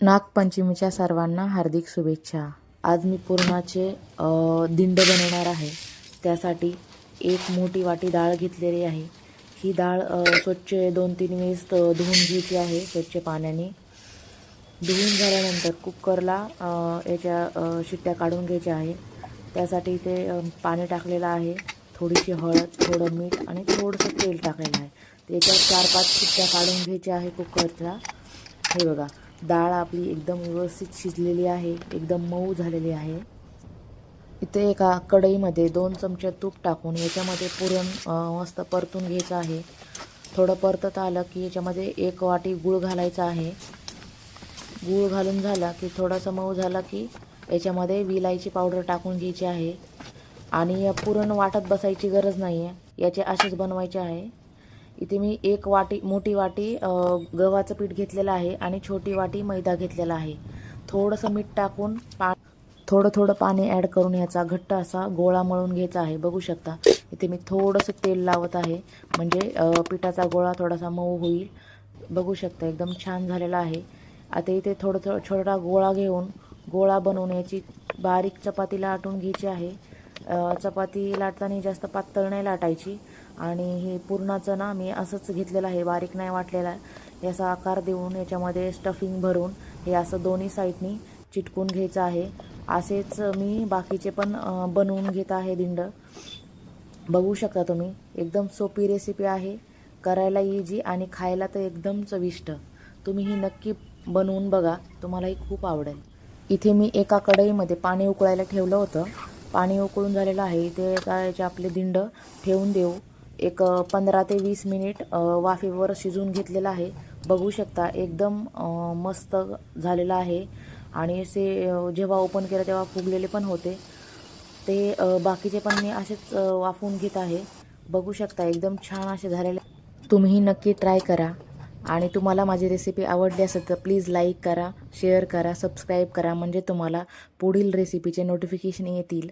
नागपंचमीच्या सर्वांना हार्दिक शुभेच्छा। आज मी पुरणाचे दिंड बनवणार आहे। त्यासाठी एक मोठी वाटी डाळ घेतलेली आहे। ही डाळ स्वच्छ 2-3 वेळेस धुवून घ्यायची आहे स्वच्छ पाण्याने। धुवून झाल्यानंतर कुकरला याच्या शिट्ट्या काढून घ्यायच्या आहे। त्यासाठी इथे पाणी टाकलेलं आहे, थोडीशी हळद, थोडं मीठ आणि थोडंसं तेल टाकलेलं आहे। त्याच्यात 4-5 शिट्ट्या काढून घ्यायच्या आहे कुकरच्या। हे बघा, डाळ आपली एकदम व्यवस्थित शिजलेली आहे, एकदम मऊ झालेली आहे। इथे एका कढईमध्ये 2 चमचे तूप टाकून याच्यामध्ये पुरण मस्त परतून घ्यायचं आहे। थोडं परतत आलं की याच्यामध्ये 1 वाटी गूळ घालायचा आहे। गूळ घालून झाला की थोडासा मऊ झाला की याच्यामध्ये विलायची पावडर टाकून घ्यायची आहे। आणि पुरण वाटत बसायची गरज नाही आहे, याचे असेच बनवायचे आहे। इथे मी 1 वाटी मोठी वाटी गव्हाचं पीठ घेतलेलं आहे आणि छोटी वाटी मैदा घेतलेला आहे। थोडंसं मीठ टाकून थोडं पाणी ॲड करून याचा घट्ट असा गोळा मळून घ्यायचा आहे। बघू शकता इथे मी थोडंसं तेल लावत आहे, म्हणजे पिठाचा गोळा थोडासा मऊ होईल। बघू शकता एकदम छान झालेला आहे। आता इथे थोडं छोटा गोळा घेऊन गोळा बनवून याची बारीक चपाती लाटून घ्यायची आहे। चपाती लाटताना जास्त पातळ नाही लाटायची। आणि हे पुरणाचं ना मी असंच घेतलेलं आहे, बारीक नाही वाटलेला। याचा आकार देऊन याच्यामध्ये स्टफिंग भरून हे असं दोन्ही साईडनी चिटकून घ्यायचं आहे। असेच मी बाकीचे पण बनवून घेत आहे दिंड। बघू शकता तुम्ही, एकदम सोपी रेसिपी आहे, करायला इजी आणि खायला तर एकदम चविष्ट। तुम्ही ही नक्की बनवून बघा, तुम्हालाही खूप आवडेल। इथे मी एका कढईमध्ये पाणी उकळायला ठेवलं होतं। पाणी उकळून झालेलं आहे। इथे याचे आपले दिंड ठेवून देऊ। एक 15 ते 20 मिनिट वाफेवर शिजवून घेतलेलं आहे। बघू शकता एकदम मस्त झालेलं आहे। आणि असे जेव्हा ओपन केलं तेव्हा फुगलेले पण होते। ते बाकीचे पण मी असेच वाफवून घेत आहे। बघू शकता एकदम छान असे झालेले। तुम्ही नक्की ट्राय करा। आणि तुम्हाला माझी रेसिपी आवडली असेल तर प्लीज लाईक करा, शेअर करा, सबस्क्राईब करा, म्हणजे तुम्हाला पुढील रेसिपीचे नोटिफिकेशन येतील।